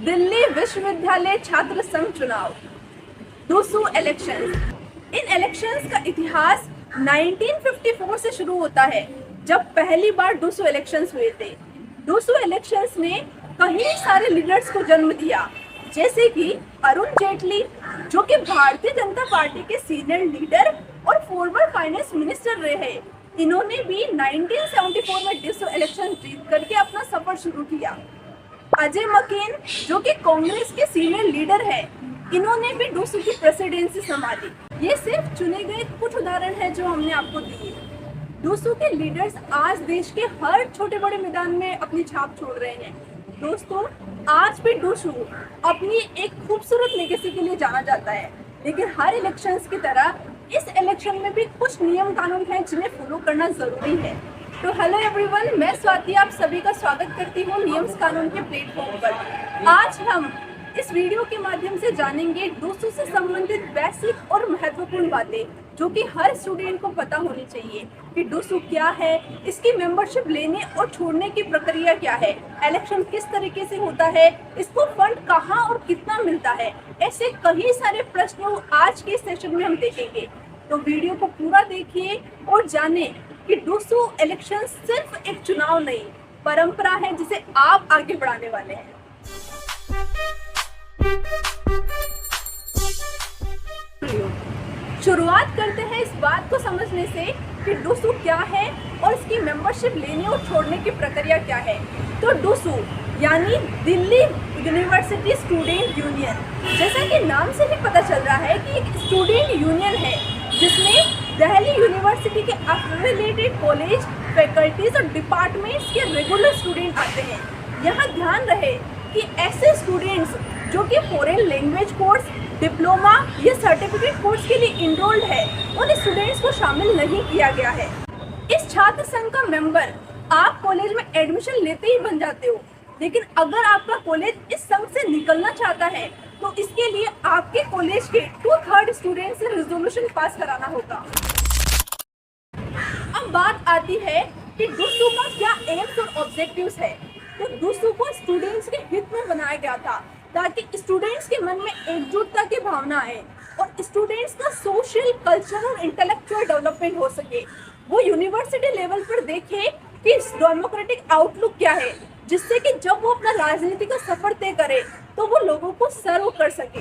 दिल्ली विश्वविद्यालय छात्र संघ चुनाव, डूसू इलेक्शंस। इन इलेक्शंस का इतिहास 1954 से शुरू होता है, जब पहली बार डूसू इलेक्शंस हुए थे। डूसू इलेक्शंस ने कई सारे लीडर्स को जन्म दिया, जैसे कि अरुण जेटली, जो कि भारतीय जनता पार्टी के सीनियर लीडर और फॉर्मर फाइनेंस मिनिस्टर रहे हैं। इन्होंने भी 1974 में डूसू इलेक्शन जीत करके अपना सफर शुरू किया। अजय मकेन, जो कि कांग्रेस के सीनियर लीडर हैं, इन्होंने भी डूसू की प्रेसिडेंसी संभाली। ये सिर्फ चुने गए कुछ उदाहरण हैं जो हमने आपको दिए। डूसू के लीडर्स आज देश के हर छोटे बड़े मैदान में अपनी छाप छोड़ रहे हैं। दोस्तों, आज भी डूसू अपनी एक खूबसूरत लेगेसी के लिए जाना जाता है, लेकिन हर इलेक्शंस की तरह इस इलेक्शन में भी कुछ नियम कानून हैं जिन्हें फॉलो करना जरूरी है। तो हेलो एवरीवन, मैं स्वाति आप सभी का स्वागत करती हूँ नियम कानून के प्लेटफॉर्म पर। आज हम इस वीडियो के माध्यम से जानेंगे डूसू से संबंधित बेसिक और महत्वपूर्ण बातें, जो कि हर स्टूडेंट को पता होनी चाहिए कि डूसू क्या है, इसकी मेंबरशिप लेने और छोड़ने की प्रक्रिया क्या है, इलेक्शन किस तरीके से होता है, इसको फंड कहाँ और कितना मिलता है। ऐसे कई सारे प्रश्न आज के सेशन में हम देखेंगे। तो वीडियो को पूरा देखिए और जाने कि डूसू इलेक्शन सिर्फ एक चुनाव नहीं, परंपरा है जिसे आप आगे बढ़ाने वाले हैं। शुरुआत करते हैं इस बात को समझने से कि डूसू क्या है और इसकी मेंबरशिप लेने और छोड़ने की प्रक्रिया क्या है। तो डूसू यानी दिल्ली यूनिवर्सिटी स्टूडेंट यूनियन, जैसा कि नाम से ही पता चल रहा है कि एक स्टूडेंट यूनियन है जिसमें दिल्ली यूनिवर्सिटी के एफिलिएटेड कॉलेज, फैकल्टीज और डिपार्टमेंट्स के रेगुलर स्टूडेंट आते हैं। यहाँ ध्यान रहे कि ऐसे स्टूडेंट्स जो कि फॉरेन लैंग्वेज कोर्स, डिप्लोमा या सर्टिफिकेट कोर्स के लिए इनरोल्ड है, उन स्टूडेंट्स को शामिल नहीं किया गया है। इस छात्र संघ का मेंबर आप कॉलेज में एडमिशन लेते ही बन जाते हो, लेकिन अगर आपका कॉलेज इस संघ से निकलना चाहता है तो इसके लिए आपके कॉलेज के 2/3 स्टूडेंट से रेजोल्यूशन पास कराना होगा। अब बात आती है कि डूसू का क्या एम्स और ऑब्जेक्टिव्स है। तो डूसू को स्टूडेंट्स के हित में बनाया गया था, ताकि स्टूडेंट्स के मन में एकजुटता की भावना आए और स्टूडेंट्स का सोशल, कल्चरल और इंटेलेक्चुअल डेवलपमेंट हो सके। वो यूनिवर्सिटी लेवल पर देखे कि डेमोक्रेटिक आउटलुक क्या है, जिससे कि जब वो अपना राजनीति का सफर तय करे तो वो लोगों को सर्व कर सके।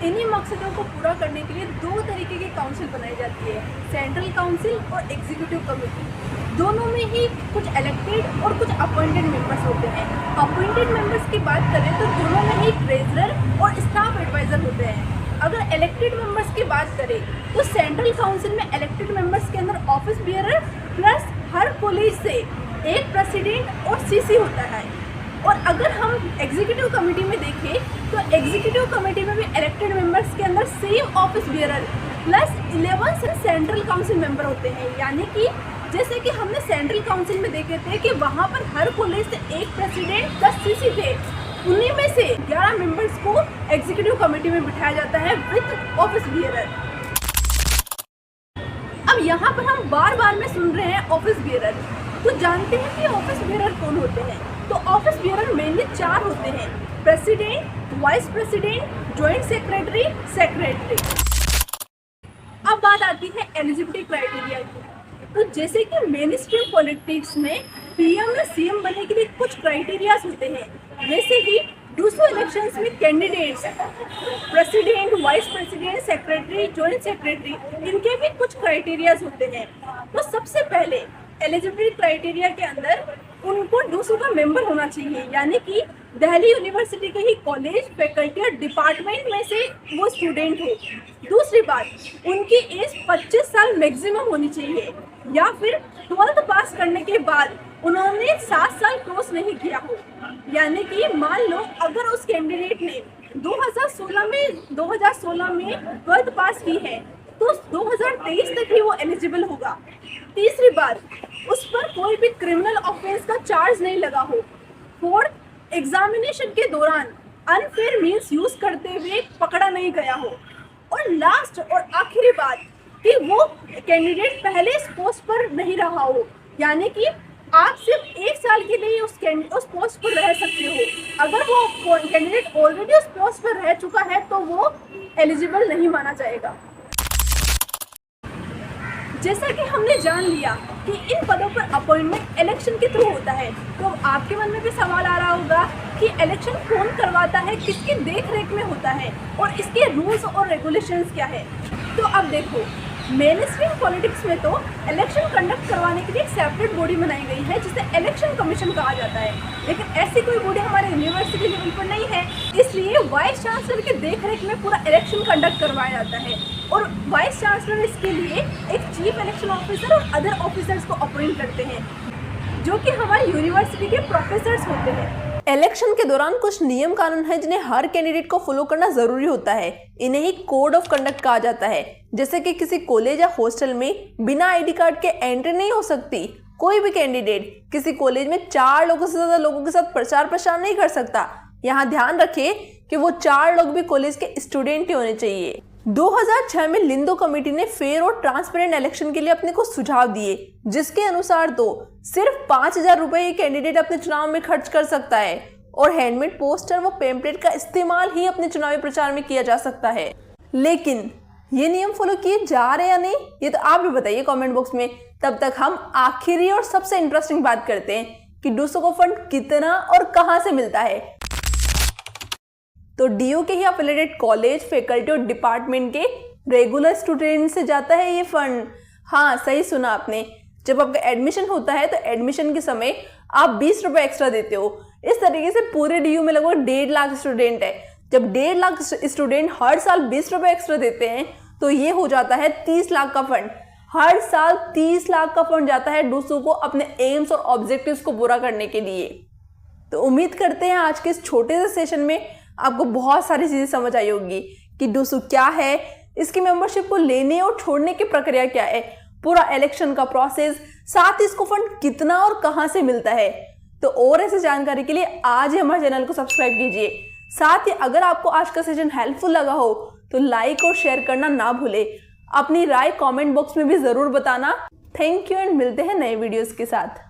इन्हीं मकसदों को पूरा करने के लिए 2 तरीके की काउंसिल बनाई जाती है, सेंट्रल काउंसिल और एग्जीक्यूटिव कमेटी। दोनों में ही कुछ इलेक्टेड और कुछ अपॉइंटेड मेंबर्स होते हैं। अपॉइंटेड मेंबर्स की बात करें तो दोनों में ही ट्रेजरर और स्टाफ एडवाइजर होते हैं। अगर इलेक्टेड मेंबर्स की बात करें तो सेंट्रल काउंसिल में इलेक्टेड मेंबर्स के अंदर ऑफिस बियरर प्लस हर कॉलेज से एक प्रेसिडेंट और सीसी होता है। और अगर हम एग्जीक्यूटिव कमेटी में देखें तो एग्जीक्यूटिव कमेटी में भी इलेक्टेड मेंबर्स के अंदर same office bearer plus 11 central council member होते हैं। यानी कि जैसे कि हमने सेंट्रल काउंसिल में देखे थे कि वहाँ पर हर कॉलेज से एक प्रेसिडेंट 10 सीसी थे, उन्हीं में से 11 मेंबर्स को एग्जीक्यूटिव कमेटी में बिठाया जाता है विद ऑफिस बियरर। अब यहाँ पर हम बार बार में सुन रहे हैं ऑफिस बियरर, तो जानते हैं कि ऑफिस बियरर कौन होते हैं। तो ऑफिस बियरर मेनली 4 होते हैं, president, vice president, joint secretary, secretary. अब बात आती है एलिजिबिलिटी क्राइटेरिया की। तो जैसे कि मेन स्ट्रीम पॉलिटिक्स में पीएम या सीएम बनने के लिए कुछ क्राइटेरियाज होते हैं, वैसे ही डूसू इलेक्शंस में candidates, president, vice president, secretary, joint secretary, इनके भी कुछ क्राइटेरियाज होते हैं। तो सबसे पहले एलिजिबिलिटी क्राइटेरिया के अंदर उनको डूसू का मेंबर होना चाहिए, यानी कि दिल्ली यूनिवर्सिटी के ही कॉलेज, फैकल्टी और डिपार्टमेंट में से वो स्टूडेंट हो। दूसरी बात, उनकी एज 25 साल मैक्सिमम होनी चाहिए, या फिर 12th पास करने के बाद उन्होंने 7 साल क्रॉस नहीं किया हो। यानी कि मान लो अगर उस कैंडिडेट ने 2016 में 12th पास की है तो 2023 तक ही वो एलिजिबल होगा। तीसरी बात, उस पर कोई भी क्रिमिनल ऑफेंस का चार्ज नहीं लगा हो। फोर्थ, एग्जामिनेशन के दौरान अनफेयर मीन्स यूज करते हुए पकड़ा नहीं गया हो। और लास्ट और आखिरी बात कि वो कैंडिडेट पहले इस पोस्ट पर नहीं रहा हो, यानी कि आप सिर्फ 1 साल के लिए उस पोस्ट पर रह सकते हो। अगर वो कैंडिडेट ऑलरेडी उस पोस्ट पर रह चुका है तो वो एलिजिबल नहीं माना जाएगा। जैसा कि हमने जान लिया कि इन पदों पर अपॉइंटमेंट इलेक्शन के थ्रू होता है, तो अब आपके मन में भी सवाल आ रहा होगा कि इलेक्शन कौन करवाता है, किसकी देख रेख में होता है और इसके रूल्स और रेगुलेशंस क्या है। तो अब देखो, मेन स्ट्रीम पॉलिटिक्स में तो इलेक्शन कंडक्ट करवाने के लिए एक सेपरेट बॉडी बनाई गई है जिसे इलेक्शन कमीशन कहा जाता है, लेकिन ऐसी कोई बॉडी हमारे यूनिवर्सिटी लेवल पर नहीं है। इसलिए वाइस चांसलर के देखरेख में पूरा इलेक्शन कंडक्ट करवाया जाता है और वाइस चांसलर इसके लिए एक चीफ इलेक्शन ऑफिसर और अदर ऑफिसर्स को अपॉइंट करते हैं, जो कि हमारी यूनिवर्सिटी के प्रोफेसर्स होते हैं। इलेक्शन के दौरान कुछ नियम कानून हैं जिन्हें हर कैंडिडेट को फॉलो करना जरूरी होता है। इन्हें ही कोड ऑफ कंडक्ट कहा जाता है। जैसे कि किसी कॉलेज या हॉस्टल में बिना आईडी कार्ड के एंट्री नहीं हो सकती। कोई भी कैंडिडेट किसी कॉलेज में 4 लोगों से ज्यादा लोगों के साथ प्रचार प्रसार नहीं कर सकता। यहाँ ध्यान रखें कि वो 4 लोग भी कॉलेज के स्टूडेंट ही होने चाहिए। 2006 में लिंदो कमेटी ने फेयर और ट्रांसपेरेंट इलेक्शन के लिए अपने को सुझाव दिए, जिसके अनुसार तो सिर्फ 5,000 रुपए ये कैंडिडेट अपने चुनाव में खर्च कर सकता है और हैंडमेड पोस्टर व पेम्पलेट का इस्तेमाल ही अपने चुनावी प्रचार में किया जा सकता है। लेकिन ये नियम फॉलो किए जा रहे हैं या नहीं, ये तो आप भी बताइए कमेंट बॉक्स में। तब तक हम आखिरी और सबसे इंटरेस्टिंग बात करते हैं कि डूसो को फंड कितना और कहां से मिलता है। तो डीयू के ही अफिलिएटेड कॉलेज, फैकल्टी और डिपार्टमेंट के रेगुलर स्टूडेंट से जाता है ये फंड। हाँ, सही सुना आपने। जब आपका एडमिशन होता है तो एडमिशन के समय आप 20 रुपए एक्स्ट्रा देते हो। इस तरीके से पूरे डीयू में लगभग 1.5 लाख स्टूडेंट है। जब 1.5 लाख स्टूडेंट हर साल 20 रुपए एक्स्ट्रा देते हैं तो ये हो जाता है 30 लाख का फंड। हर साल 30 लाख का फंड जाता है डूसो को अपने एम्स और ऑब्जेक्टिव्स को पूरा करने के लिए। तो उम्मीद करते हैं आज के इस छोटे से सेशन में आपको बहुत सारी चीजें समझ आई होगी कि डूसो क्या है, इसकी मेंबरशिप को लेने और छोड़ने की प्रक्रिया क्या है, पूरा इलेक्शन का प्रोसेस, साथ ही इसको फंड कितना और कहां से मिलता है। तो और ऐसी जानकारी के लिए आज ही हमारे चैनल को सब्सक्राइब कीजिए। साथ ही अगर आपको आज का सेशन हेल्पफुल लगा हो तो लाइक और शेयर करना ना भूले। अपनी राय कमेंट बॉक्स में भी जरूर बताना। थैंक यू एंड मिलते हैं नए वीडियोस के साथ।